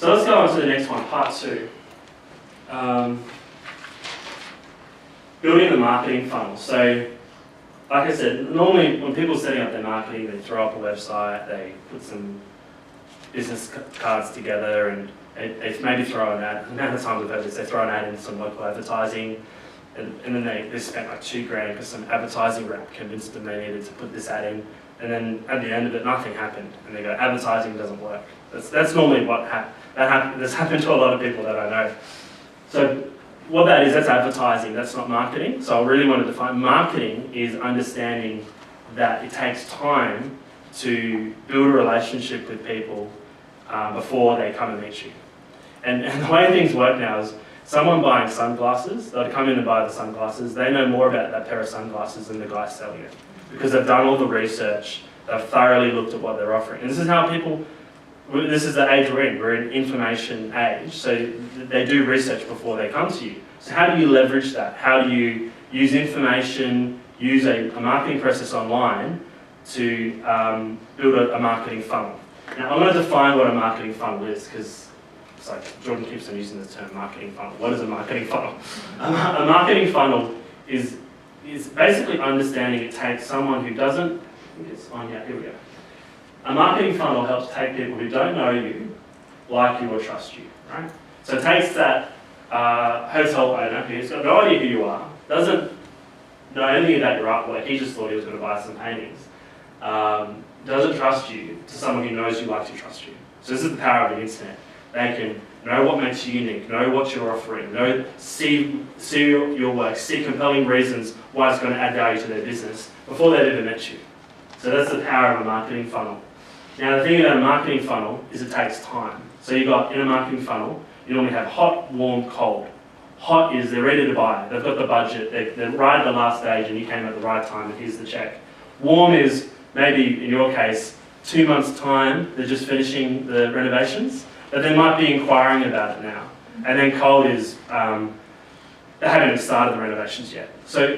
So let's go on to the next one, part 2. Building the marketing funnel. So, like I said, normally when people are setting up their marketing, they throw up a website, they put some business cards together, and they maybe throw an ad. The amount of times I've heard this, they throw an ad in some local advertising, and then they spent like $2,000 because some advertising rep convinced them they needed to put this ad in, and then at the end of it, nothing happened, and they go, advertising doesn't work. That's normally what that's happened to a lot of people that I know. So what that is, that's advertising, that's not marketing. So I really want to define marketing is understanding that it takes time to build a relationship with people before they come and meet you. And the way things work now is someone buying sunglasses, they'll come in and buy the sunglasses, they know more about that pair of sunglasses than the guy selling it. Because they've done all the research, they've thoroughly looked at what they're offering. And this is how people, this is the age we're in information age, so they do research before they come to you. So how do you leverage that? How do you use information, use a marketing process online to build a marketing funnel? Now I'm going to define what a marketing funnel is, because it's like Jordan keeps on using the term marketing funnel. What is a marketing funnel? A marketing funnel is basically understanding it takes someone who doesn't, I think it's on, yeah, here we go. A marketing funnel helps take people who don't know you, like you, or trust you, right? So it takes that hotel owner who's got no idea who you are, doesn't know anything about your artwork, he just thought he was going to buy some paintings, doesn't trust you, to someone who knows you, likes you, trusts you. So this is the power of the internet. They can know what makes you unique, know what you're offering, see your work, see compelling reasons why it's going to add value to their business before they've ever met you. So that's the power of a marketing funnel. Now the thing about a marketing funnel is it takes time. So you've got, in a marketing funnel, you normally have hot, warm, cold. Hot is they're ready to buy, they've got the budget, they're right at the last stage and you came at the right time and here's the check. Warm is maybe, in your case, 2 months' time, they're just finishing the renovations, but they might be inquiring about it now. And then cold is, they haven't even started the renovations yet. So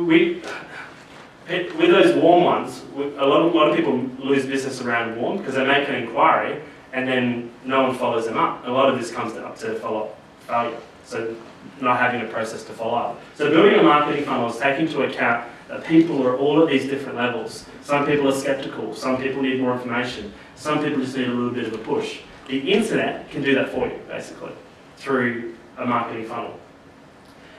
with those warm ones, a lot of people lose business around warm because they make an inquiry and then no one follows them up. A lot of this comes up to follow-up failure, so not having a process to follow up. So building a marketing funnel is taking into account that people are all at these different levels. Some people are skeptical, some people need more information, some people just need a little bit of a push. The internet can do that for you, basically, through a marketing funnel.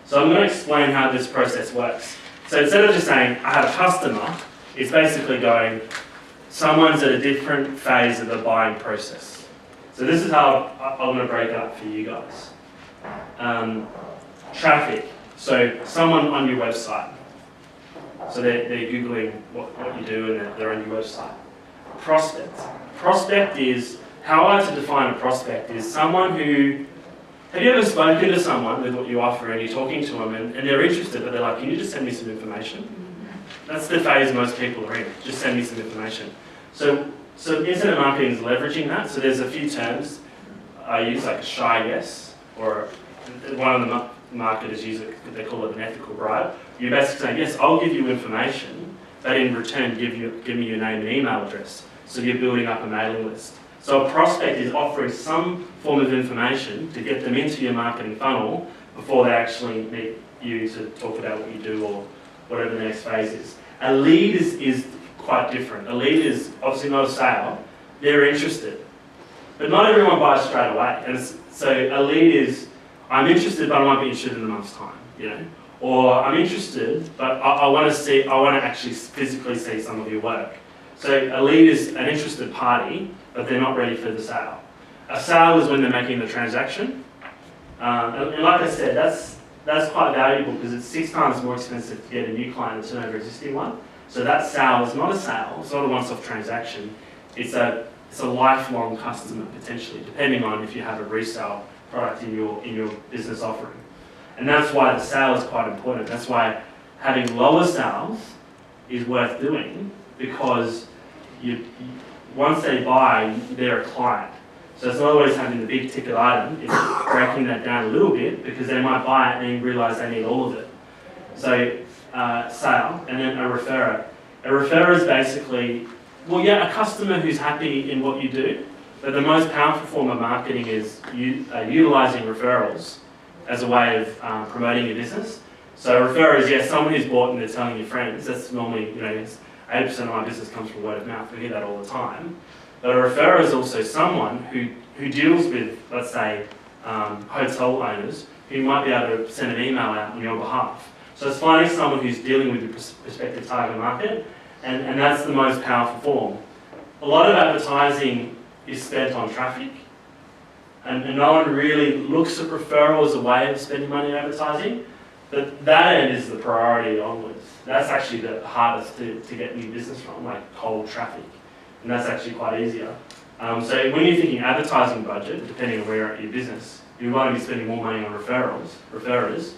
So I'm going to explain how this process works. So instead of just saying, I have a customer, it's basically going, someone's at a different phase of the buying process. So this is how I'm going to break it up for you guys. Traffic. So someone on your website. So they're Googling what you do and they're on your website. Prospect. Prospect is, how I like to define a prospect is someone who, have you ever spoken to someone with what you offer and you're talking to them and they're interested, but they're like, can you just send me some information? That's the phase most people are in, just send me some information. So internet marketing is leveraging that. So there's a few terms I use, like a shy yes, or one of the marketers use it, they call it an ethical bribe. You're basically saying, yes, I'll give you information, but in return give me your name and email address. So you're building up a mailing list. So a prospect is offering some form of information to get them into your marketing funnel before they actually meet you to talk about what you do or whatever the next phase is. A lead is quite different. A lead is obviously not a sale. They're interested. But not everyone buys straight away. And so a lead is, I'm interested, but I might be interested in a month's time, you know? Or I'm interested, but I want to actually physically see some of your work. So a lead is an interested party, but they're not ready for the sale. A sale is when they're making the transaction. And like I said, that's quite valuable because it's 6 times more expensive to get a new client than to turn over an existing one. So that sale is not a sale, it's not a once-off transaction. It's a lifelong customer potentially, depending on if you have a resale product in your business offering. And that's why the sale is quite important. That's why having lower sales is worth doing, because once they buy, they're a client. So it's not always having the big ticket item, it's breaking that down a little bit because they might buy it and then realise they need all of it. So sale, and then a referrer. A referrer is basically, well, yeah, a customer who's happy in what you do, but the most powerful form of marketing is utilising referrals as a way of promoting your business. So a referrer is, yes, someone who's bought and they're telling your friends. That's normally, 80% of my business comes from word of mouth. We hear that all the time. But a referrer is also someone who deals with, let's say, hotel owners who might be able to send an email out on your behalf. So it's finding someone who's dealing with your prospective target market, and that's the most powerful form. A lot of advertising is spent on traffic, and no one really looks at referral as a way of spending money on advertising, but that end is the priority onwards. That's actually the hardest to get new business from, like cold traffic, and that's actually quite easier. So when you're thinking advertising budget, depending on where you're at your business, you want to be spending more money on referrers,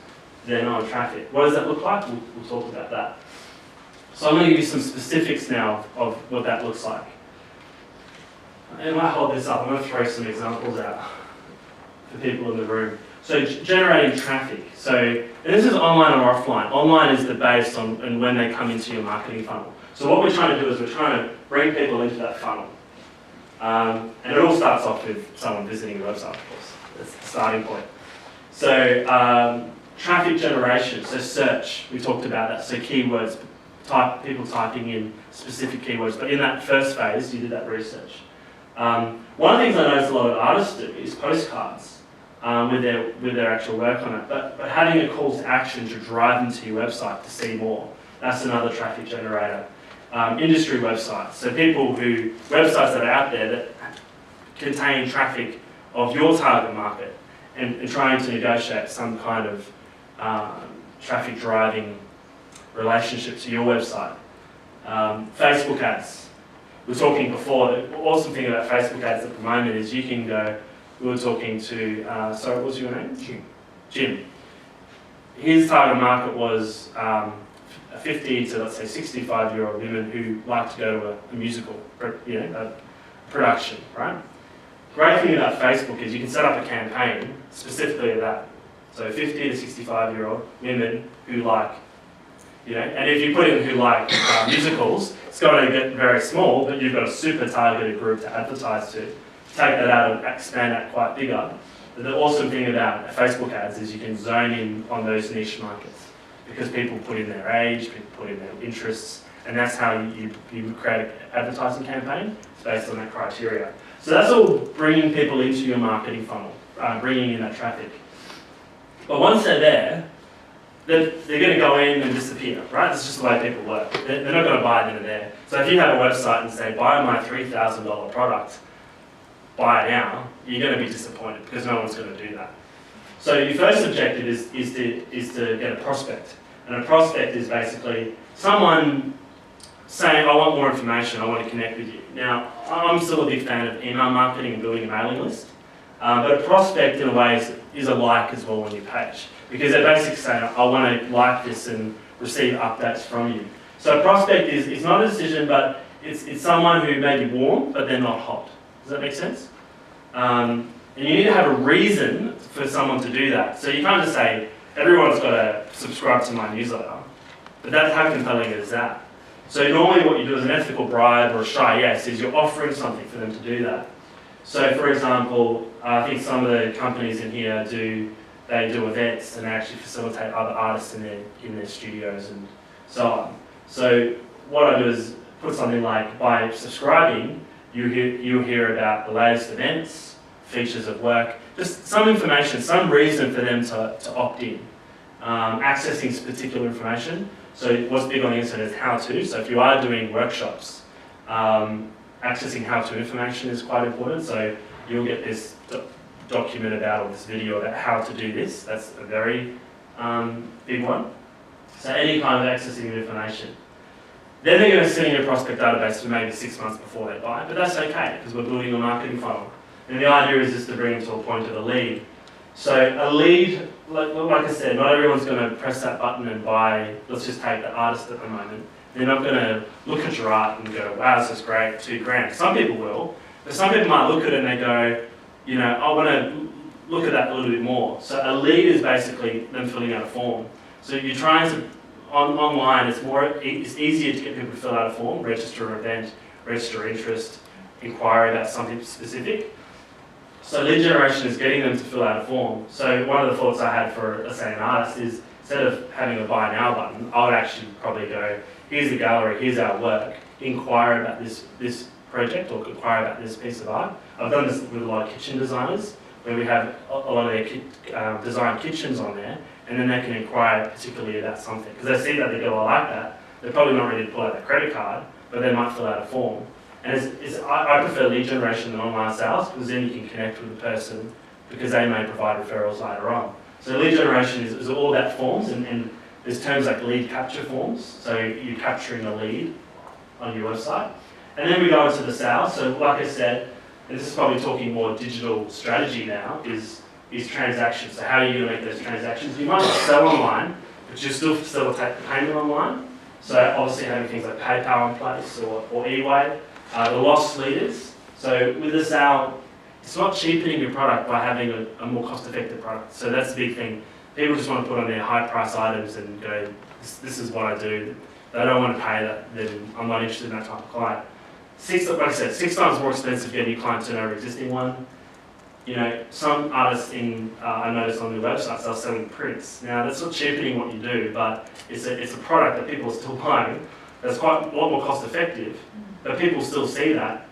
than on traffic. What does that look like? We'll talk about that. So I'm going to give you some specifics now of what that looks like. And when I hold this up, I'm going to throw some examples out for people in the room. So generating traffic. So and this is online or offline. Online is the base on and when they come into your marketing funnel. So what we're trying to do is we're trying to bring people into that funnel. And it all starts off with someone visiting the website, of course. That's the starting point. So traffic generation, so search, we talked about that. So keywords, people typing in specific keywords. But in that first phase, you did that research. One of the things I notice a lot of artists do is postcards with their actual work on it. But having a call to action to drive them to your website to see more, that's another traffic generator. Industry websites, so websites that are out there that contain traffic of your target market and trying to negotiate some kind of traffic driving relationship to your website. Facebook ads. We were talking before, the awesome thing about Facebook ads at the moment is you can go, we were talking to, sorry, what was your name? Jim. His target market was 50 to, let's say, 65-year-old women who like to go to a musical, a production, right? Great thing about Facebook is you can set up a campaign specifically of that. So 50 to 65-year-old women who like, and if you put in who like musicals, it's got to get very small, but you've got a super targeted group to advertise to. Take that out and expand that quite bigger. But the awesome thing about Facebook ads is you can zone in on those niche markets because people put in their age, people put in their interests, and that's how you create an advertising campaign. It's based on that criteria. So that's all bringing people into your marketing funnel, bringing in that traffic. But once they're there, they're going to go in and disappear, right? That's just the way people work. They're not going to buy it in there. So if you have a website and say, buy my $3,000 product, buy it now, you're going to be disappointed because no one's going to do that. So your first objective is to get a prospect. And a prospect is basically someone saying, I want more information, I want to connect with you. Now, I'm still a big fan of email marketing and building a mailing list. But a prospect, in a way, is a like as well on your page. Because they're basically saying, I want to like this and receive updates from you. So a prospect is not a decision, but it's someone who may be warm, but they're not hot. Does that make sense? And you need to have a reason for someone to do that. So you can't just say, everyone's got to subscribe to my newsletter. But that's how compelling is that? So normally what you do as an ethical bribe or a shy yes is you're offering something for them to do that. So for example, I think some of the companies in here do events and they actually facilitate other artists in their studios and so on. So what I do is put something like, by subscribing, you'll hear about the latest events, features of work, just some information, some reason for them to opt in. Accessing particular information. So what's big on the internet is how-to. So if you are doing workshops, accessing how-to information is quite important. So you'll get this document about, or this video about how to do this. That's a very big one. So any kind of accessing information. Then they're going to sit in your prospect database for maybe 6 months before they buy, but that's okay because we're building a marketing funnel. And the idea is just to bring them to a point of a lead. So a lead, like I said, not everyone's going to press that button and buy, let's just take the artist at the moment. They're not going to look at your art and go, wow, this is great, $2,000. Some people will, but some people might look at it and they go, I want to look at that a little bit more. So a lead is basically them filling out a form. So you're trying to, online, it's easier to get people to fill out a form, register an event, register interest, inquiry about something specific. So lead generation is getting them to fill out a form. So one of the thoughts I had for, let's say, an artist is, instead of having a buy now button, I would actually probably go, here's the gallery, here's our work, inquire about this project or inquire about this piece of art. I've done this with a lot of kitchen designers, where we have a lot of their design kitchens on there, and then they can inquire particularly about something. Because they see that, they go, I like that. They're probably not ready to pull out their credit card, but they might fill out a form. And I prefer lead generation than online sales, because then you can connect with the person, because they may provide referrals later on. So lead generation is all about forms, and there's terms like lead capture forms, so you're capturing a lead on your website. And then we go into the sales. So like I said, and this is probably talking more digital strategy now, is transactions. So how are you going to make those transactions? You might not sell online, but you still facilitate the payment online. So obviously having things like PayPal in place or eWay. The loss leaders. So with the sale, it's not cheapening your product by having a more cost-effective product. So that's the big thing. People just want to put on their high-price items and go, this is what I do. They don't want to pay that, then I'm not interested in that type of client. Like I said, 6 times more expensive to get a new client to an existing one. You know, some artists I noticed on their websites, they're selling prints. Now, that's not cheapening what you do, but it's a product that people are still buying that's quite a lot more cost-effective, but people still see that,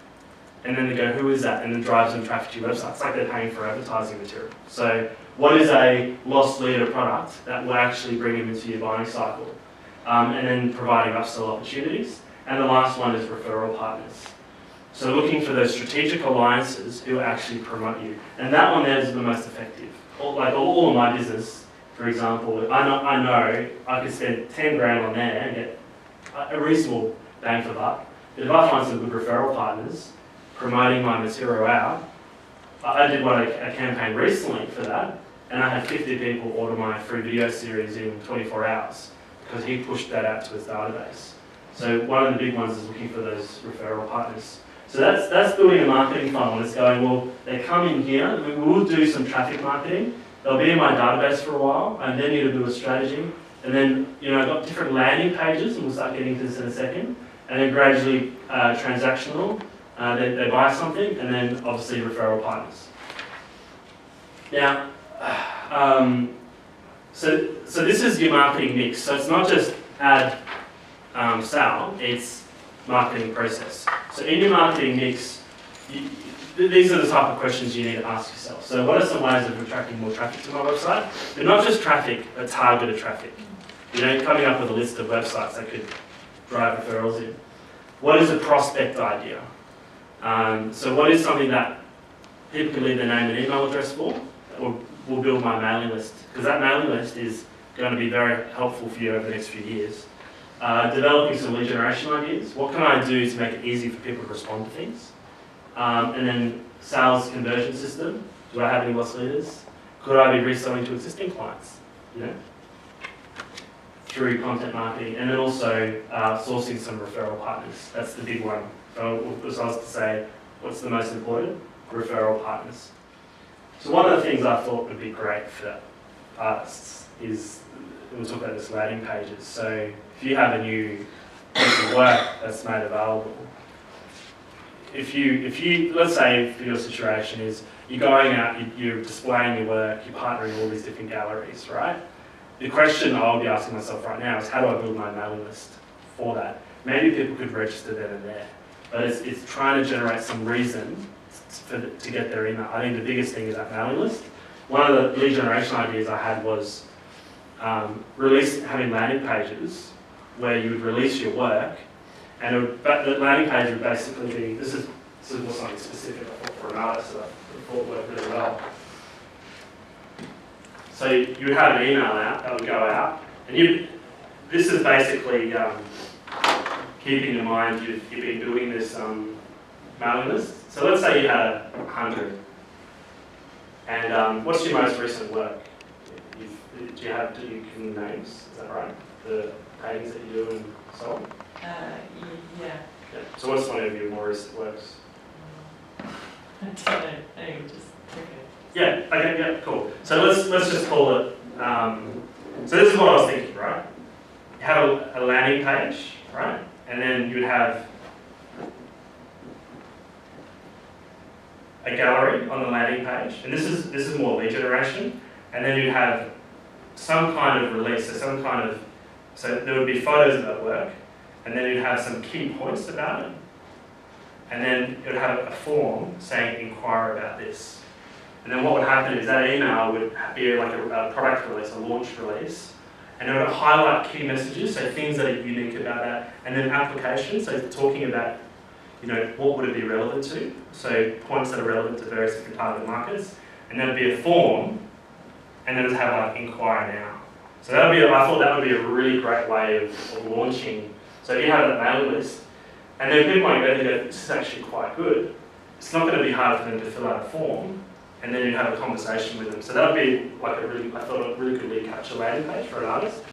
and then they go, who is that? And it drives them traffic to your website. It's like they're paying for advertising material. So what is a lost leader product that will actually bring them into your buying cycle? And then providing upsell opportunities. And the last one is referral partners. So looking for those strategic alliances who actually promote you. And that one there is the most effective. All of my business, for example, I know I could spend 10 grand on there and get a reasonable bang for buck. But if I find some good referral partners promoting my material out, I did a campaign recently for that, and I had 50 people order my free video series in 24 hours because he pushed that out to his database. So one of the big ones is looking for those referral partners. So that's building a marketing funnel. It's going, well, they come in here, we will do some traffic marketing, they'll be in my database for a while, and then need to build a strategy. And then, I've got different landing pages, and we'll start getting to this in a second. And then gradually transactional, they buy something, and then obviously referral partners. Now, so this is your marketing mix. So it's not just add, sell, it's marketing process. So in your marketing mix, these are the type of questions you need to ask yourself. So what are some ways of attracting more traffic to my website? But not just traffic, but targeted traffic. Coming up with a list of websites that could drive referrals in. What is a prospect idea? So what is something that people can leave their name and email address for, or will build my mailing list? Because that mailing list is going to be very helpful for you over the next few years. Developing some lead generation ideas. What can I do to make it easy for people to respond to things? And then sales conversion system. Do I have any lost leaders? Could I be reselling to existing clients? Through content marketing, and then also sourcing some referral partners. That's the big one. So I was to say, what's the most important? Referral partners. So one of the things I thought would be great for artists is, we'll talk about this, landing pages. So if you have a new piece of work that's made available, if you let's say for your situation is you're going out, you're displaying your work, you're partnering with all these different galleries, right? The question I'll be asking myself right now is, how do I build my mailing list for that? Maybe people could register then and there, but it's trying to generate some reason to get their email. I think the biggest thing is that mailing list. One of the lead generation ideas I had was having landing pages where you would release your work, and the landing page would basically be, this is something specific I thought for an artist that I thought worked really well. So you would have an email out that would go out, and this is basically keeping in mind you've been doing this mailing list. So let's say you had 100, and what's your most recent work? Do you can names? Is that right? The paintings that you do and so on. Yeah. So what's one of your more recent works? I don't know. I just okay. Yeah, okay, yeah, cool. So let's just call it, so this is what I was thinking, right? You have a landing page, right? And then you would have a gallery on the landing page, and this is more lead generation, and then you'd have some kind of release, so there would be photos of that work, and then you'd have some key points about it, and then it would have a form saying inquire about this. And then what would happen is that email would be like a product release, a launch release, and it would highlight key messages, so things that are unique about that, and then applications, so talking about, what would it be relevant to, so points that are relevant to various different target markets, and then it'd be a form, and then it'd have like inquire now. So I thought that would be a really great way of launching. So if you have that mailing list, and then people might go and go, this is actually quite good. It's not going to be hard for them to fill out a form, and then you have a conversation with them. So that would be like a really good lead capture landing page for an artist.